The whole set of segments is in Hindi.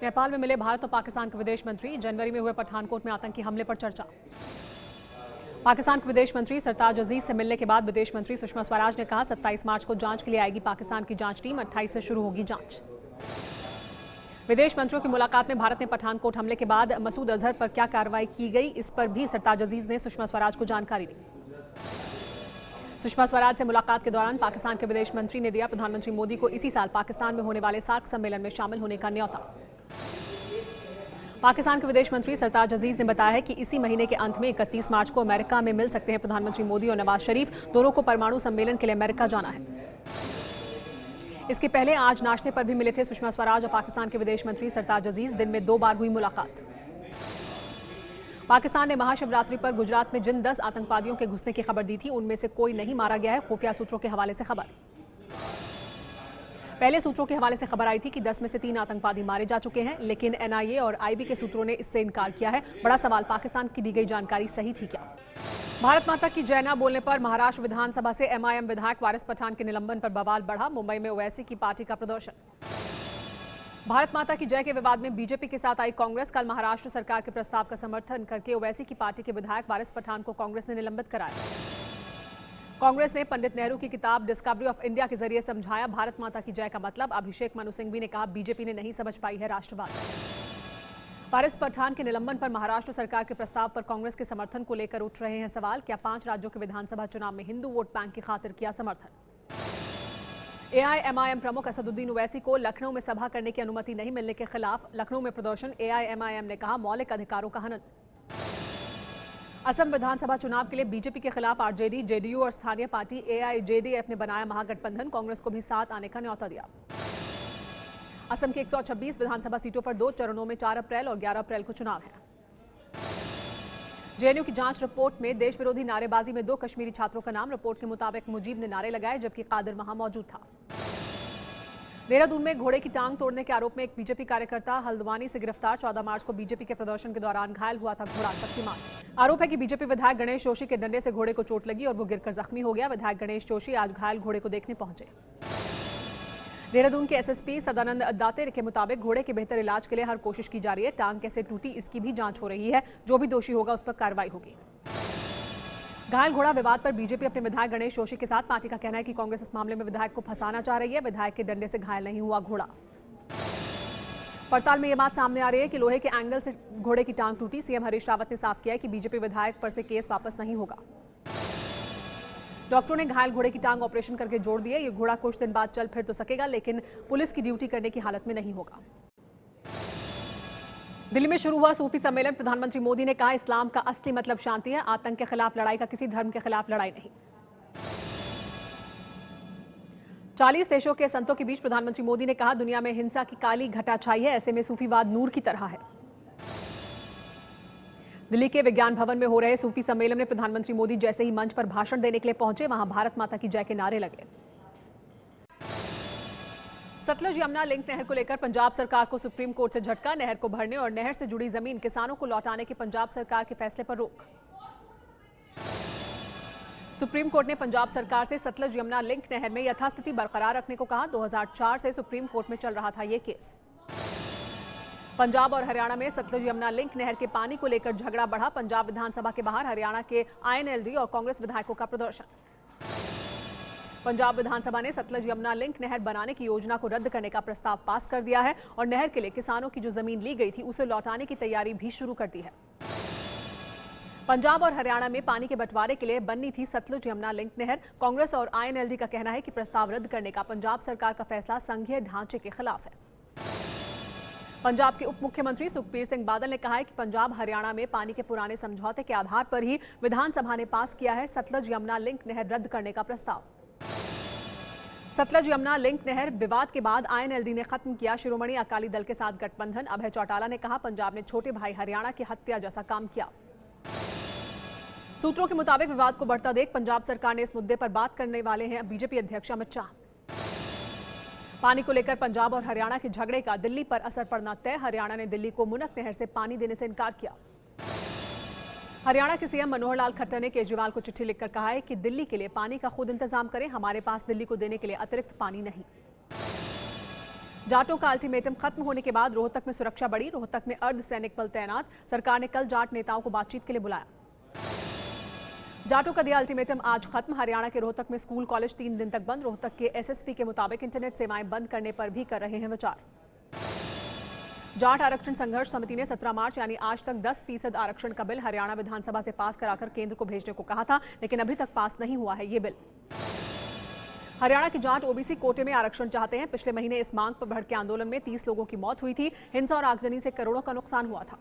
नेपाल में मिले भारत और पाकिस्तान के विदेश मंत्री। जनवरी में हुए पठानकोट में आतंकी हमले पर चर्चा। पाकिस्तान के विदेश मंत्री सरताज अजीज से मिलने के बाद विदेश मंत्री सुषमा स्वराज ने कहा 27 मार्च को जांच के लिए आएगी पाकिस्तान की जांच टीम। 28 से शुरू होगी जांच। विदेश मंत्रियों की मुलाकात में भारत ने पठानकोट हमले के बाद मसूद अजहर पर क्या कार्रवाई की गई, इस पर भी सरताज अजीज ने सुषमा स्वराज को जानकारी दी। सुषमा स्वराज से मुलाकात के दौरान पाकिस्तान के विदेश मंत्री ने दिया प्रधानमंत्री मोदी को इसी साल पाकिस्तान में होने वाले सार्क सम्मेलन में शामिल होने का न्योता। पाकिस्तान के विदेश मंत्री सरताज अजीज ने बताया है कि इसी महीने के अंत में 31 मार्च को अमेरिका में मिल सकते हैं प्रधानमंत्री मोदी और नवाज शरीफ। दोनों को परमाणु सम्मेलन के लिए अमेरिका जाना है। इसके पहले आज नाश्ते पर भी मिले थे सुषमा स्वराज और पाकिस्तान के विदेश मंत्री सरताज अजीज। दिन में 2 बार हुई मुलाकात। पाकिस्तान ने महाशिवरात्रि पर गुजरात में जिन 10 आतंकवादियों के घुसने की खबर दी थी उनमें से कोई नहीं मारा गया है। खुफिया सूत्रों के हवाले से खबर। पहले सूत्रों के हवाले से खबर आई थी कि 10 में से 3 आतंकवादी मारे जा चुके हैं, लेकिन एनआईए और आईबी के सूत्रों ने इससे इनकार किया है। बड़ा सवाल, पाकिस्तान की दी गई जानकारी सही थी क्या? भारत माता की जय न बोलने पर महाराष्ट्र विधानसभा से एमआईएम विधायक वारिस पठान के निलंबन पर बवाल बढ़ा। मुंबई में ओवैसी की पार्टी का प्रदर्शन। भारत माता की जय के विवाद में बीजेपी के साथ आई कांग्रेस। कल महाराष्ट्र सरकार के प्रस्ताव का समर्थन करके ओवैसी की पार्टी के विधायक वारिस पठान को कांग्रेस ने निलंबित कराया। कांग्रेस ने पंडित नेहरू की किताब डिस्कवरी ऑफ इंडिया के जरिए समझाया भारत माता की जय का मतलब। अभिषेक मनु सिंघवी ने कहा बीजेपी ने नहीं समझ पाई है राष्ट्रवाद। वारिस पठान के निलंबन पर महाराष्ट्र सरकार के प्रस्ताव पर कांग्रेस के समर्थन को लेकर उठ रहे हैं सवाल। क्या 5 राज्यों के विधानसभा चुनाव में हिंदू वोट बैंक की खातिर किया समर्थन? एआईएमआईएम प्रमुख असदुद्दीन ओवैसी को लखनऊ में सभा करने की अनुमति नहीं मिलने के खिलाफ लखनऊ में प्रदर्शन। एआईएमआईएम ने कहा मौलिक अधिकारों का हनन। असम विधानसभा चुनाव के लिए बीजेपी के खिलाफ आरजेडी, जेडीयू और स्थानीय पार्टी एआईजेडीएफ ने बनाया महागठबंधन। कांग्रेस को भी साथ आने का न्योता दिया। असम की 126 विधानसभा सीटों पर 2 चरणों में 4 अप्रैल और 11 अप्रैल को चुनाव है। जेएनयू की जांच रिपोर्ट में देश विरोधी नारेबाजी में 2 कश्मीरी छात्रों का नाम। रिपोर्ट के मुताबिक मुजीब ने नारे लगाए जबकि कादिर वहां मौजूद था। देहरादून में घोड़े की टांग तोड़ने के आरोप में एक बीजेपी कार्यकर्ता हल्द्वानी से गिरफ्तार। 14 मार्च को बीजेपी के प्रदर्शन के दौरान घायल हुआ था घोड़ा शक्तिमान। आरोप है कि बीजेपी विधायक गणेश जोशी के डंडे से घोड़े को चोट लगी और वो गिरकर जख्मी हो गया। विधायक गणेश जोशी आज घायल घोड़े को देखने पहुंचे। देहरादून के एसएसपी सदानंद दाते के मुताबिक घोड़े के बेहतर इलाज के लिए हर कोशिश की जा रही है। टांग कैसे टूटी इसकी भी जांच हो रही है। जो भी दोषी होगा उस पर कार्रवाई होगी। घायल घोड़ा विवाद पर बीजेपी अपने विधायक गणेश जोशी के साथ। पार्टी का कहना है कि कांग्रेस इस मामले में विधायक को फंसाना चाह रही है। विधायक के डंडे से घायल नहीं हुआ घोड़ा। पड़ताल में यह बात सामने आ रही है कि लोहे के एंगल से घोड़े की टांग टूटी। सीएम हरीश रावत ने साफ किया है कि बीजेपी विधायक पर से केस वापस नहीं होगा। डॉक्टरों ने घायल घोड़े की टांग ऑपरेशन करके जोड़ दी है। ये घोड़ा कुछ दिन बाद चल फिर तो सकेगा, लेकिन पुलिस की ड्यूटी करने की हालत में नहीं होगा। दिल्ली में शुरू हुआ सूफी सम्मेलन। प्रधानमंत्री मोदी ने कहा इस्लाम का असली मतलब शांति है, आतंक के खिलाफ लड़ाई का किसी धर्म के खिलाफ लड़ाई नहीं। 40 देशों के संतों के बीच प्रधानमंत्री मोदी ने कहा दुनिया में हिंसा की काली घटा छाई है, ऐसे में सूफीवाद नूर की तरह है। दिल्ली के विज्ञान भवन में हो रहे सूफी सम्मेलन में प्रधानमंत्री मोदी जैसे ही मंच पर भाषण देने के लिए पहुंचे, वहां भारत माता की जय के नारे लगे। सतलुज यमुना लिंक नहर को लेकर पंजाब सरकार को सुप्रीम कोर्ट से झटका। नहर को भरने और नहर से जुड़ी जमीन किसानों को लौटाने के पंजाब सरकार के फैसले पर रोक। सुप्रीम कोर्ट ने पंजाब सरकार से सतलुज यमुना लिंक नहर में यथास्थिति बरकरार रखने को कहा। 2004 से सुप्रीम कोर्ट में चल रहा था ये केस। पंजाब और हरियाणा में सतलुज यमुना लिंक नहर के पानी को लेकर झगड़ा बढ़ा। पंजाब विधानसभा के बाहर हरियाणा के आईएनएलडी और कांग्रेस विधायकों का प्रदर्शन। पंजाब विधानसभा ने सतलुज यमुना लिंक नहर बनाने की योजना को रद्द करने का प्रस्ताव पास कर दिया है और नहर के लिए किसानों की जो जमीन ली गई थी उसे लौटाने की तैयारी भी शुरू कर दी है। पंजाब और हरियाणा में पानी के बंटवारे के लिए बननी थी सतलुज यमुना लिंक नहर। कांग्रेस और आईएनएलडी का कहना है कि प्रस्ताव रद्द करने का पंजाब सरकार का फैसला संघीय ढांचे के खिलाफ है। पंजाब के उप मुख्यमंत्री सुखबीर सिंह बादल ने कहा है कि पंजाब हरियाणा में पानी के पुराने समझौते के आधार पर ही विधानसभा ने पास किया है सतलुज यमुना लिंक नहर रद्द करने का प्रस्ताव। सतलुज यमुना लिंक नहर विवाद के बाद आईएनएलडी ने खत्म किया शिरोमणि अकाली दल के साथ गठबंधन। अभय चौटाला ने कहा पंजाब ने छोटे भाई हरियाणा की हत्या जैसा काम किया। सूत्रों के मुताबिक विवाद को बढ़ता देख पंजाब सरकार ने इस मुद्दे पर बात करने वाले हैं बीजेपी अध्यक्ष अमित शाह। पानी को लेकर पंजाब और हरियाणा के झगड़े का दिल्ली पर असर पड़ना तय। हरियाणा ने दिल्ली को मुनक नहर से पानी देने से इनकार किया। हरियाणा के सीएम मनोहर लाल खट्टर ने केजरीवाल को चिट्ठी लिखकर कहा है कि दिल्ली के लिए पानी का खुद इंतजाम करें, हमारे पास दिल्ली को देने के लिए अतिरिक्त पानी नहीं। जाटों का अल्टीमेटम खत्म होने के बाद रोहतक में सुरक्षा बढ़ी। रोहतक में अर्धसैनिक बल तैनात। सरकार ने कल जाट नेताओं को बातचीत के लिए बुलाया। जाटों का दिया अल्टीमेटम आज खत्म। हरियाणा के रोहतक में स्कूल कॉलेज 3 दिन तक बंद। रोहतक के एसएसपी के मुताबिक इंटरनेट सेवाएं बंद करने पर भी कर रहे हैं विचार। जाट आरक्षण संघर्ष समिति ने 17 मार्च यानी आज तक 10% आरक्षण का बिल हरियाणा विधानसभा से पास कराकर केंद्र को भेजने को कहा था, लेकिन अभी तक पास नहीं हुआ है ये बिल। हरियाणा के जाट ओबीसी कोटे में आरक्षण चाहते हैं। पिछले महीने इस मांग पर भड़के आंदोलन में 30 लोगों की मौत हुई थी। हिंसा और आगजनी से करोड़ों का नुकसान हुआ था।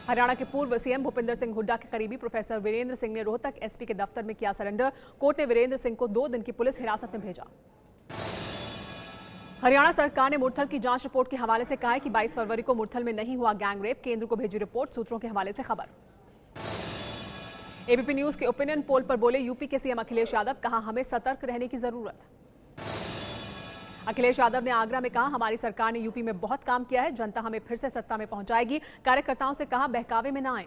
हरियाणा के पूर्व सीएम भूपिंदर सिंह हुड्डा के करीबी प्रोफेसर वीरेंद्र सिंह ने रोहतक एसपी के दफ्तर में किया सरेंडर। कोर्ट ने वीरेंद्र सिंह को 2 दिन की पुलिस हिरासत में भेजा। हरियाणा सरकार ने मुरथल की जांच रिपोर्ट के हवाले से कहा है कि 22 फरवरी को मुरथल में नहीं हुआ गैंगरेप। केंद्र को भेजी रिपोर्ट। सूत्रों के हवाले से खबर। एबीपी न्यूज के ओपिनियन पोल पर बोले यूपी के सीएम अखिलेश यादव। कहा हमें सतर्क रहने की जरूरत। अखिलेश यादव ने आगरा में कहा हमारी सरकार ने यूपी में बहुत काम किया है। जनता हमें फिर से सत्ता में पहुंचाएगी। कार्यकर्ताओं से कहा बहकावे में न आए।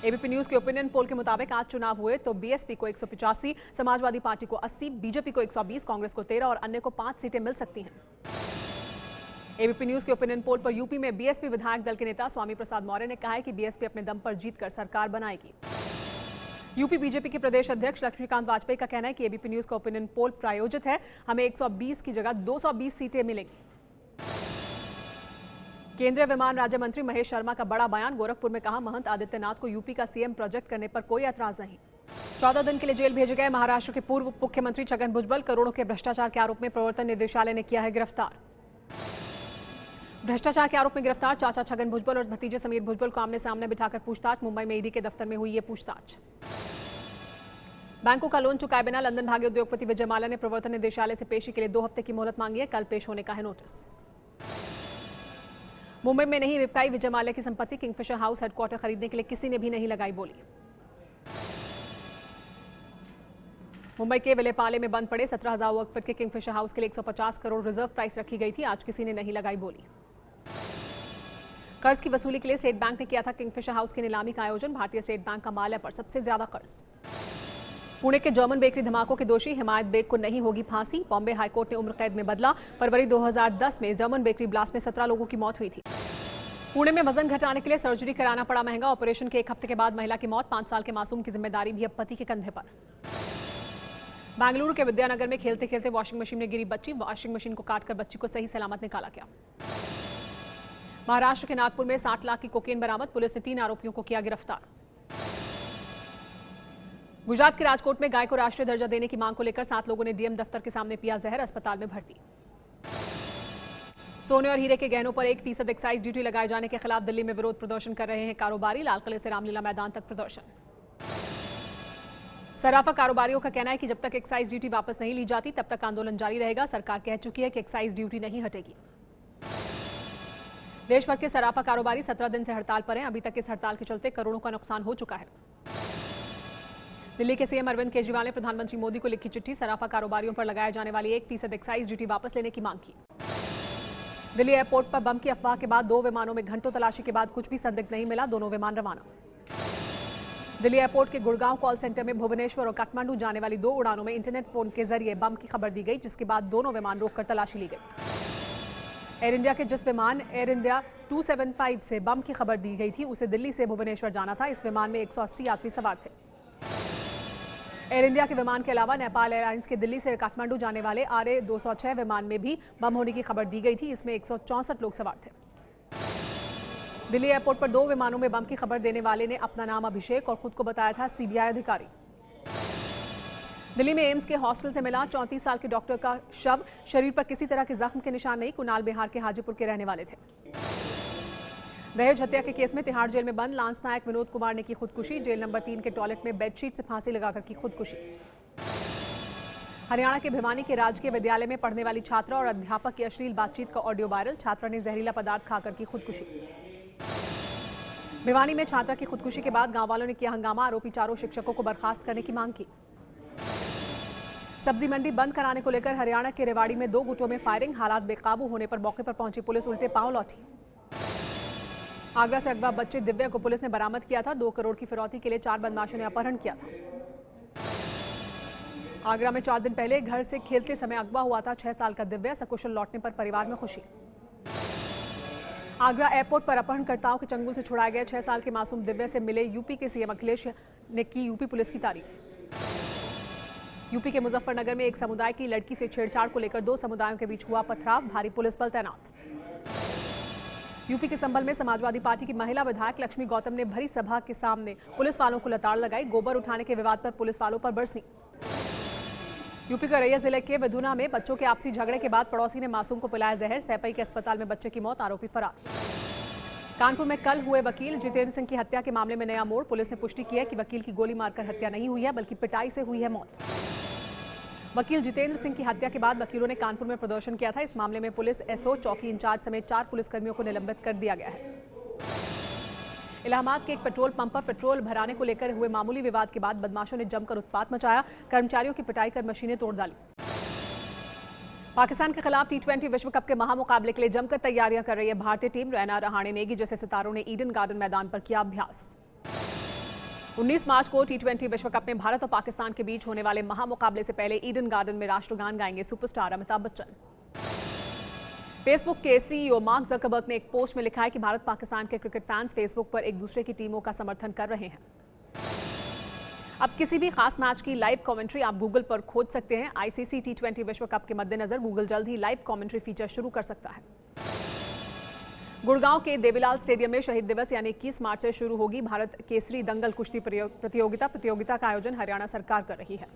एबीपी न्यूज के ओपिनियन पोल के मुताबिक आज चुनाव हुए तो बीएसपी को 185, समाजवादी पार्टी को 80, बीजेपी को 120, कांग्रेस को 13 और अन्य को 5 सीटें मिल सकती हैं। एबीपी न्यूज के ओपिनियन पोल पर यूपी में बीएसपी विधायक दल के नेता स्वामी प्रसाद मौर्य ने कहा है कि बीएसपी अपने दम पर जीतकर सरकार बनाएगी। यूपी बीजेपी के प्रदेश अध्यक्ष लक्ष्मीकांत वाजपेयी का कहना है कि एबीपी न्यूज का ओपिनियन पोल प्रायोजित है। हमें 120 की जगह 220 सीटें मिलेंगी। केंद्रीय विमान राज्य मंत्री महेश शर्मा का बड़ा बयान। गोरखपुर में कहा महंत आदित्यनाथ को यूपी का सीएम प्रोजेक्ट करने पर कोई ऐतराज नहीं। 14 दिन के लिए जेल भेजे गए महाराष्ट्र के पूर्व मुख्यमंत्री छगन भुजबल करोड़ों के भ्रष्टाचार के आरोप में प्रवर्तन निदेशालय ने किया है गिरफ्तार। भ्रष्टाचार के आरोप में गिरफ्तार चाचा छगन भुजबल और भतीजे समीर भुजबल को आमने सामने बिठाकर पूछताछ। मुंबई में ईडी के दफ्तर में हुई ये पूछताछ। बैंकों का लोन चुकाए बिना लंदन भागे उद्योगपति विजय माल्या ने प्रवर्तन निदेशालय से पेशी के लिए 2 हफ्ते की मोहलत मांगी है। कल पेश होने का है नोटिस। मुंबई में नहीं निपटाई विजय माल्या की संपत्ति। किंगफिशर हाउस हेडक्वार्टर खरीदने के लिए किसी ने भी नहीं लगाई बोली। मुंबई के विलेपाले में बंद पड़े 17,000 वर्ग फीट के किंगफिशर हाउस के लिए 150 करोड़ रिजर्व प्राइस रखी गई थी। आज किसी ने नहीं लगाई बोली। कर्ज की वसूली के लिए स्टेट बैंक ने किया था किंगफिशर हाउस की नीलामी का आयोजन। भारतीय स्टेट बैंक का माल्या पर सबसे ज्यादा कर्ज। पुणे के जर्मन बेकरी धमाकों के दोषी हिमायत बेग को नहीं होगी फांसी। बॉम्बे हाईकोर्ट ने उम्र कैद में बदला। फरवरी 2010 में जर्मन बेकरी ब्लास्ट में 17 लोगों की मौत हुई थी। पुणे में वजन घटाने के लिए सर्जरी कराना पड़ा महंगा। ऑपरेशन के 1 हफ्ते के बाद महिला की मौत। 5 साल के मासूम की जिम्मेदारी भी अब पति के कंधे पर। बेंगलुरु के विद्यानगर में खेलते खेलते वॉशिंग मशीन में गिरी बच्ची। वॉशिंग मशीन को काटकर बच्ची को सही सलामत निकाला गया। महाराष्ट्र के नागपुर में 60 लाख की कोकेन बरामद। पुलिस ने 3 आरोपियों को किया गिरफ्तार। गुजरात के राजकोट में गाय को राष्ट्रीय दर्जा देने की मांग को लेकर 7 लोगों ने डीएम दफ्तर के सामने पिया जहर। अस्पताल में भर्ती। सोने और हीरे के गहनों पर 1% एक्साइज ड्यूटी लगाए जाने के खिलाफ दिल्ली में विरोध प्रदर्शन कर रहे हैं कारोबारी। लाल किले से रामलीला मैदान तक प्रदर्शन। सराफा कारोबारियों का कहना है कि जब तक एक्साइज ड्यूटी वापस नहीं ली जाती तब तक आंदोलन जारी रहेगा। सरकार कह चुकी है कि एक्साइज ड्यूटी नहीं हटेगी। देश भर के सराफा कारोबारी 17 दिन से हड़ताल पर हैं। अभी तक इस हड़ताल के चलते करोड़ों का नुकसान हो चुका है। दिल्ली के सीएम अरविंद केजरीवाल ने प्रधानमंत्री मोदी को लिखी चिट्ठी। सराफा कारोबारियों पर लगाए जाने वाली 1% एक्साइज ड्यूटी वापस लेने की मांग की। दिल्ली एयरपोर्ट पर बम की अफवाह के बाद 2 विमानों में घंटों तलाशी के बाद कुछ भी संदिग्ध नहीं मिला। दोनों विमान रवाना। दिल्ली एयरपोर्ट के गुड़गांव कॉल सेंटर में भुवनेश्वर और काठमांडू जाने वाली 2 उड़ानों में इंटरनेट फोन के जरिए बम की खबर दी गई, जिसके बाद दोनों विमान रोककर तलाशी ली गई। एयर इंडिया के जिस विमान एयर इंडिया 275 से बम की खबर दी गई थी उसे दिल्ली से भुवनेश्वर जाना था। इस विमान में 180 यात्री सवार थे। एयर इंडिया के विमान के अलावा नेपाल एयरलाइंस के दिल्ली से काठमांडू जाने वाले RA206 विमान में भी बम होने की खबर दी गई थी। इसमें 164 लोग सवार थे। दिल्ली एयरपोर्ट पर 2 विमानों में बम की खबर देने वाले ने अपना नाम अभिषेक और खुद को बताया था सीबीआई अधिकारी। दिल्ली में एम्स के हॉस्टल से मिला 34 साल के डॉक्टर का शव। शरीर पर किसी तरह के जख्म के निशान नहीं। कुणाल बिहार के हाजीपुर के रहने वाले थे। दहेज हत्या के केस में तिहाड़ जेल में बंद लांस नायक विनोद कुमार ने की खुदकुशी। जेल नंबर 3 के टॉयलेट में बेडशीट से फांसी लगाकर की खुदकुशी। हरियाणा के भिवानी के राजकीय विद्यालय में पढ़ने वाली छात्रा और अध्यापक की अश्लील बातचीत का ऑडियो वायरल। छात्रा ने जहरीला पदार्थ खाकर की खुदकुशी। भिवानी में छात्रा की खुदकुशी के बाद गांव वालों ने किया हंगामा। आरोपी 4 शिक्षकों को बर्खास्त करने की मांग की। सब्जी मंडी बंद कराने को लेकर हरियाणा के रेवाड़ी में 2 गुटों में फायरिंग। हालात बेकाबू होने पर मौके पर पहुंची पुलिस उल्टे पांव लौटी। आगरा से अगवा बच्चे दिव्या को पुलिस ने बरामद किया था। 2 करोड़ की फिरौती के लिए 4 बदमाशों ने अपहरण किया था। आगरा में 4 दिन पहले घर से खेलते समय अगवा हुआ था 6 साल का दिव्या। सकुशल लौटने पर परिवार में खुशी। आगरा एयरपोर्ट पर अपहरणकर्ताओं के चंगुल से छुड़ाए गए 6 साल के मासूम दिव्या से मिले यूपी के सीएम अखिलेश ने की यूपी पुलिस की तारीफ। यूपी के मुजफ्फरनगर में एक समुदाय की लड़की से छेड़छाड़ को लेकर 2 समुदायों के बीच हुआ पथराव, भारी पुलिस बल तैनात। यूपी के संभल में समाजवादी पार्टी की महिला विधायक लक्ष्मी गौतम ने भरी सभा के सामने पुलिस वालों को लताड़ लगाई। गोबर उठाने के विवाद पर पुलिस वालों पर बरसीं। यूपी के औरैया जिले के विधुना में बच्चों के आपसी झगड़े के बाद पड़ोसी ने मासूम को पिलाया जहर। सैफई के अस्पताल में बच्चे की मौत, आरोपी फरार। कानपुर में कल हुए वकील जितेंद्र सिंह की हत्या के मामले में नया मोड़। पुलिस ने पुष्टि की है कि वकील की गोली मारकर हत्या नहीं हुई है, बल्कि पिटाई से हुई है मौत। वकील जितेंद्र सिंह की हत्या के बाद वकीलों ने कानपुर में प्रदर्शन किया था। इस मामले में पुलिस एसओ, चौकी इंचार्ज समेत 4 पुलिसकर्मियों को निलंबित कर दिया गया है। इलाहाबाद के एक पेट्रोल पंप पर पेट्रोल भराने को लेकर हुए मामूली विवाद के बाद बदमाशों ने जमकर उत्पात मचाया। कर्मचारियों की पिटाई कर मशीनें तोड़ डाली। पाकिस्तान के खिलाफ T20 विश्व कप के महामुकाबले के लिए जमकर तैयारियां कर रही है भारतीय टीम। रैना, रहाणे, नेगी जैसे सितारों ने ईडन गार्डन मैदान पर किया अभ्यास। 19 मार्च को T20 विश्व कप में भारत और पाकिस्तान के बीच होने वाले महामुकाबले से पहले ईडन गार्डन में राष्ट्रगान गाएंगे सुपरस्टार अमिताभ बच्चन। फेसबुक के सीईओ मार्क जकरबर्ग ने एक पोस्ट में लिखा है कि भारत पाकिस्तान के क्रिकेट फैंस फेसबुक पर एक दूसरे की टीमों का समर्थन कर रहे हैं। अब किसी भी खास मैच की लाइव कमेंट्री आप गूगल पर खोज सकते हैं। आईसीसी T20 विश्व कप के मद्देनजर गूगल जल्द ही लाइव कमेंट्री फीचर शुरू कर सकता है। गुड़गांव के देवीलाल स्टेडियम में शहीद दिवस यानी 21 मार्च से शुरू होगी भारत केसरी दंगल कुश्ती प्रतियोगिता का आयोजन हरियाणा सरकार कर रही है।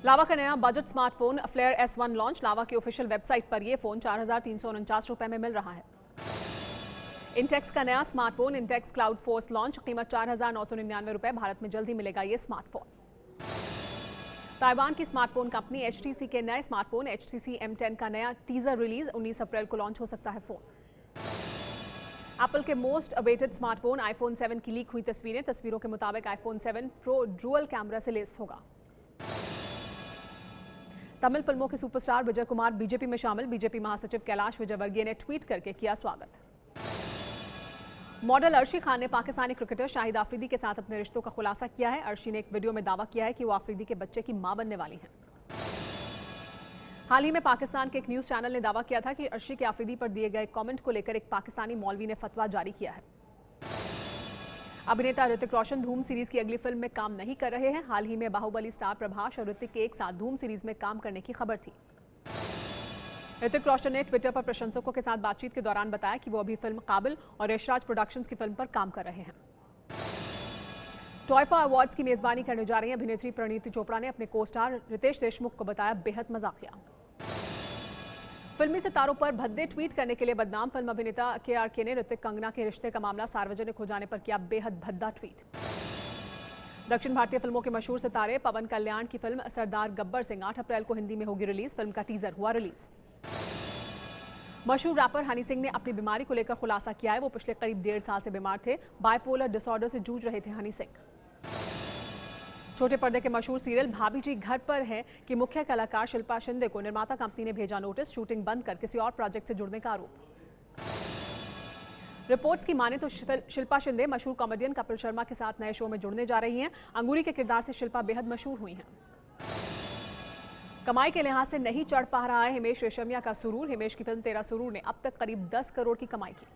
लावा का नया budget smartphone flare S1 launch. Lava की ऑफिशियल वेबसाइट पर यह फोन 4,349 रुपए में मिल रहा है। इंटेक्स का नया smartphone Intex cloud force launch, कीमत 4,999 रुपए। भारत में जल्द ही मिलेगा ये स्मार्टफोन। ताइवान की स्मार्टफोन कंपनी HTC के नए स्मार्टफोन HTC M10 का नया टीजर रिलीज। 19 अप्रैल को लॉन्च हो सकता है फोन। एप्पल के मोस्ट अवेटेड स्मार्टफोन iPhone 7 की लीक हुई तस्वीरें। तस्वीरों के मुताबिक iPhone 7 Pro डुअल कैमरा से लेस होगा। तमिल फिल्मों के सुपरस्टार विजय कुमार बीजेपी में शामिल। बीजेपी महासचिव कैलाश विजयवर्गीय ने ट्वीट करके किया स्वागत। मॉडल अर्शी खान ने पाकिस्तानी क्रिकेटर शाहिद आफरीदी के साथ अपने रिश्तों का खुलासा किया है। अर्शी ने एक वीडियो में दावा किया है कि वो आफरीदी के बच्चे की मां बनने वाली हैं। हाल ही में पाकिस्तान के एक न्यूज चैनल ने दावा किया था कि अर्शी के आफरीदी पर दिए गए कमेंट को लेकर एक पाकिस्तानी मौलवी ने फतवा जारी किया है। अभिनेता ऋतिक रोशन धूम सीरीज की अगली फिल्म में काम नहीं कर रहे हैं। हाल ही में बाहुबली स्टार प्रभास और ऋतिक के एक साथ धूम सीरीज में काम करने की खबर थी। ऋतिक रोशन ने ट्विटर पर प्रशंसकों के साथ बातचीत के दौरान बताया कि वो अभी फिल्म काबिल और यशराज प्रोडक्शंस की फिल्म पर काम कर रहे हैं। टॉयफा अवार्ड्स की मेजबानी करने जा रही हैं अभिनेत्री परिणीति चोपड़ा ने अपने को स्टार रितेश देशमुख को बताया बेहद मजाकिया। फिल्मी सितारों पर भद्दे ट्वीट करने के लिए बदनाम फिल्म अभिनेता KRK ने ऋतिक कंगना के रिश्ते का मामला सार्वजनिक हो जाने पर किया बेहद भद्दा ट्वीट। दक्षिण भारतीय फिल्मों के मशहूर सितारे पवन कल्याण की फिल्म सरदार गब्बर सिंह 8 अप्रैल को हिंदी में होगी रिलीज। फिल्म का टीजर हुआ रिलीज। मशहूर रैपर हनी सिंह ने अपनी बीमारी को लेकर खुलासा किया है। वो पिछले करीब 1.5 साल से बीमार थे। बाइपोलर डिसऑर्डर से जूझ रहे थे हनी सिंह। छोटे पर्दे के मशहूर सीरियल भाभी जी घर पर है कि मुख्य कलाकार शिल्पा शिंदे को निर्माता कंपनी ने भेजा नोटिस। शूटिंग बंद कर किसी और प्रोजेक्ट से जुड़ने का आरोप। रिपोर्ट्स की माने तो शिल्पा शिंदे मशहूर कॉमेडियन कपिल शर्मा के साथ नए शो में जुड़ने जा रही हैं। अंगूरी के किरदार से शिल्पा बेहद मशहूर हुई हैं। कमाई के लिहाज से नहीं चढ़ पा रहा है हिमेश रेशमिया का सुरूर। हिमेश की फिल्म तेरा सुरूर ने अब तक करीब 10 करोड़ की कमाई की।